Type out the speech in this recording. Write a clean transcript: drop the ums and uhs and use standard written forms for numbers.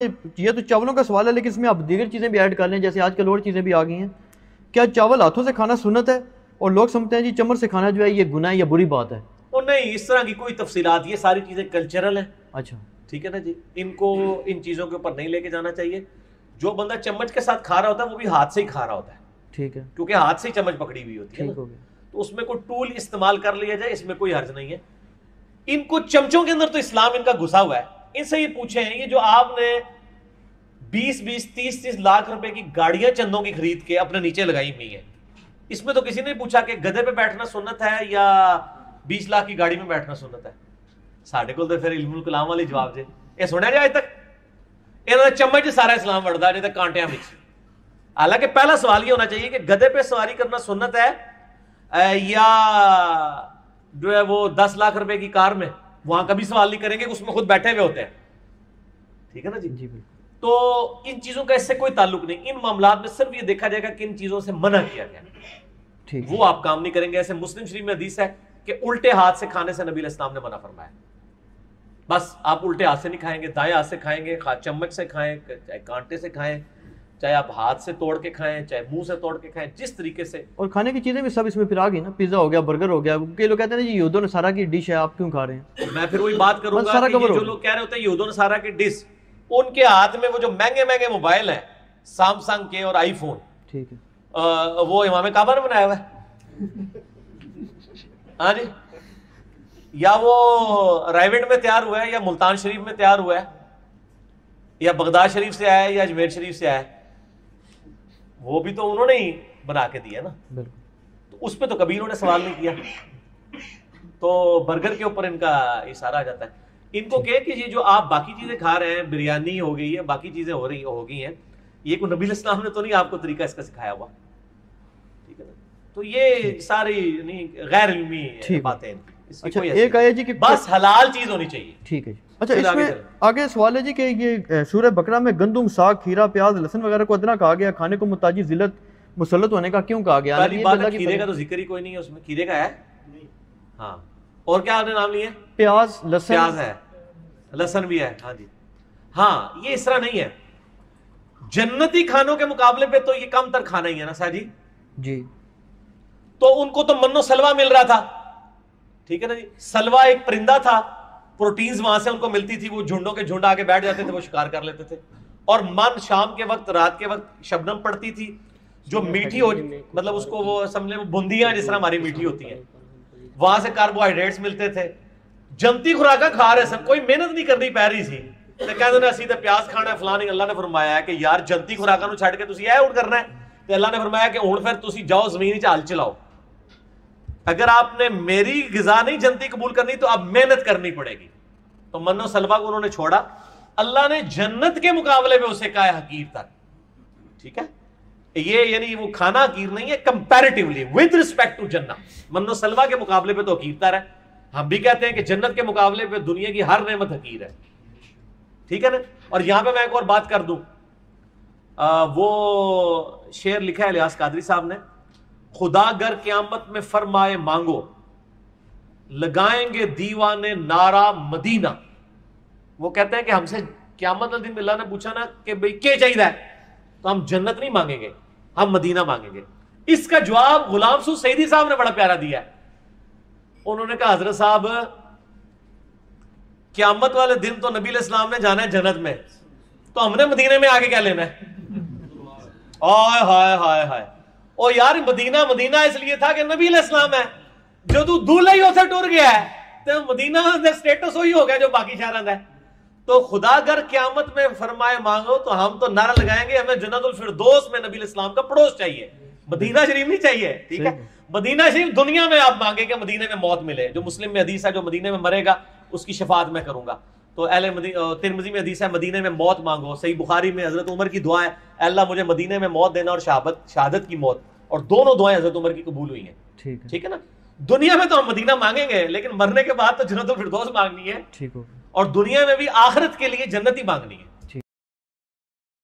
ये तो चावलों का सवाल है, लेकिन इसमें आप दीगर चीज़ें भी ऐड कर लें, जैसे आजकल और चीज़ें भी आ गई हैं। क्या चावल हाथों से खाना सुन्नत है? और लोग समझते हैं जी चम्मच से खाना जो है ये गुनाह है या बुरी बात है। और नहीं, इस तरह की कोई तफसीलात, ये सारी चीज़ें कल्चरल हैं। अच्छा, ठीक है ना जी, इनको इन चीज़ों के ऊपर नहीं लेके जाना चाहिए। जो बंदा चम्मच के साथ खा रहा होता है वो भी हाथ से ही खा रहा होता है, ठीक है, क्योंकि हाथ से ही चम्मच पकड़ी हुई होती है ठीक ना। हो गया। तो उसमें कोई टूल इस्तेमाल कर लिया जाए, इसमें कोई हर्ज नहीं है। इनको चमचों के अंदर तो इस्लाम इनका घुसा हुआ है। इनसे ये पूछे हैं, ये जो आपने 20-20, 30-30 लाख रुपए की गाड़ियां चंदों की खरीद के अपने नीचे लगाई हुई है, इसमें तो किसी ने पूछा कि गधे पे बैठना सुन्नत है या 20 लाख की गाड़ी में बैठना सुन्नत है। साढ़े को तो फिर इल्मुल कलाम वाली जवाब जे ये सुनिया जाए तक इन्होंने चम्मच से सारा इस्लाम वड़दा अजे तक कांटियां में। हालांकि पहला सवाल ये होना चाहिए कि गधे पे सवारी करना सुन्नत है या जो है वो 10 लाख रुपए की कार में, वहां कभी सवाल नहीं करेंगे, उसमें खुद बैठे हुए होते हैं। ठीक है ना जी, जी तो इन चीजों का इससे कोई ताल्लुक नहीं। इन मामलात में सिर्फ ये देखा जाएगा कि इन चीजों से मना किया गया, ठीक, वो आप काम नहीं करेंगे। ऐसे मुस्लिम शरीफ में हदीस है कि उल्टे हाथ से खाने से नबी इस्लाम ने मना फरमाया। बस आप उल्टे हाथ से नहीं खाएंगे, दाएं हाथ से खाएंगे, चम्मच से खाएं, चाहे कांटे से खाएं, चाहे आप हाथ से तोड़ के खाएं, चाहे मुंह से तोड़ के खाएं, जिस तरीके से। और खाने की चीज़ें भी सब इसमें फिर आ गई ना, पिज़्ज़ा हो गया, बर्गर हो गया। कई लोग कहते हैं जी यहूद व नसारा की डिश है, आप क्यों खा रहे हैं? मैं फिर वही बात करूंगा सारा कि ये कवर जो हो लोग कह रहे होते हैं यहूद व नसारा की डिश, उनके हाथ में वो जो महंगे महंगे मोबाइल हैं सैमसंग के और आईफोन, ठीक है, वो इमाम काबा ने बनाया हुआ है। हाँ जी, या वो रायवेंड में तैयार हुआ है, या मुल्तान शरीफ में तैयार हुआ है, या बगदाद शरीफ से आया है, या अजमेर शरीफ से आया है, वो भी तो उन्होंने ही बना के दिया ना। बिल्कुल। तो उस पर तो कभी इन्होंने सवाल नहीं किया। तो बर्गर के ऊपर इनका इशारा आ जाता है। इनको कहे कि ये जो आप बाकी चीजें खा रहे हैं, बिरयानी हो गई है, बाकी चीजें हो गई हैं, ये कोई नबी इस्लाम ने तो नहीं आपको तरीका इसका सिखाया हुआ। ठीक है ना, तो ये सारी नहीं गैर इल्मी बातें। अच्छा, एक आया जी कि बस हलाल चीज होनी चाहिए। ठीक है जी। अच्छा, इसमें आगे सवाल है जी कि ये सूरह बकरा में गंदुम, साग, खीरा, प्याज, लहसुन वगैरह को अदना कहा गया, खाने को मुताजी जिल्लत मुसल्लत होने का क्यों कहा गया? पहली बात, खीरे का तो जिक्र ही कोई नहीं है उसमें। खीरे का है नहीं। हाँ, और क्या आपने नाम लिए? प्याज, लहसुन। प्याज है, लहसुन भी है। हाँ जी, हाँ, ये इस तरह नहीं है। जन्नती खानों के मुकाबले पे तो ये कम तर खाना ही है ना शाह जी। जी, तो उनको तो मन्नो सलवा मिल रहा था। ठीक है ना जी, सलवा एक परिंदा था, प्रोटीन्स वहां से उनको मिलती थी, वो झुंडों के झुंड आके बैठ जाते थे, वो शिकार कर लेते थे। और मन शाम के वक्त, रात के वक्त शबनम पड़ती थी, जो मीठी हो, मतलब उसको वो समझ ले बूंदियां जिस तरह हमारी मीठी होती हैं, वहां से कार्बोहाइड्रेट्स मिलते थे। जनती खुराका खा रहे सब, कोई मेहनत नहीं करनी पै रही थी। तो कहते ना सीधे प्याज खाना है फलानी। अल्लाह ने फरमाया है कि यार जनती खुराका नु छड़ के तुसी ऐ उड़ करना है। तो अल्लाह ने फरमाया कि हुण फिर तुसी जाओ जमीन च हल चलाओ। अगर आपने मेरी गिजा नहीं जनती कबूल करनी तो अब मेहनत करनी पड़ेगी। तो मन्नो सलवा को उन्होंने छोड़ा। अल्लाह ने जन्नत के मुकाबले में उसे कहा हकीर तक। ठीक है, ये यानी वो खाना हकीर नहीं है, कंपैरेटिवली विद रिस्पेक्ट टू जन्नत। मन्नो सलवा के मुकाबले पे तो हकीरतर है। हम भी कहते हैं कि जन्नत के मुकाबले पे दुनिया की हर नेमत हकीर है। ठीक है ना। और यहां पे मैं एक और बात कर दूं, वो शेर लिखा है इलियास कादरी साहब ने, खुदा गर क़यामत में फरमाए मांगो, लगाएंगे दीवाने नारा मदीना। वो कहते हैं कि हमसे क़यामत के दिन अल्लाह ने पूछा ना कि भाई क्या चाहिए, तो हम जन्नत नहीं मांगेंगे, हम मदीना मांगेंगे। इसका जवाब गुलाम सूद सईदी साहब ने बड़ा प्यारा दिया है। उन्होंने कहा हजरत साहब, क़यामत वाले दिन तो नबी इस्लाम ने जाना है जन्नत में, तो हमने मदीने में आगे क्या लेना है? हाय हाय हाय हाय। ओ यार, मदीना मदीना इसलिए था कि नबी इस्लाम है। जो तू दूल्हा ही उसे टुर गया है तो मदीना का स्टेटस वही हो गया जो बाकी शहरों का है। तो खुदा अगर क़यामत में फरमाए मांगो तो हम तो नारा लगाएंगे, हमें जन्नतुल फिरदौस में नबी इस्लाम का पड़ोस चाहिए, मदीना शरीफ नहीं चाहिए। ठीक है, मदीना शरीफ दुनिया में आप मांगे कि मदीने में मौत मिले। जो मुस्लिम में हदीस है, जो मदीने में मरेगा उसकी शफात मैं करूंगा। तो तिरमिज़ी में हदीस है, मदीने में मौत मांगो। सही बुखारी में हजरत उमर की दुआ है, अल्लाह मुझे मदीने में मौत देना और शहादत की मौत। और दोनों दुआएं हजरत उमर की कबूल हुई हैं। ठीक है ना। दुनिया में तो हम मदीना मांगेंगे, लेकिन मरने के बाद तो जन्नतुल फिरदौस मांगनी है। ठीक हो। और दुनिया में भी आखिरत के लिए जन्नत ही मांगनी है।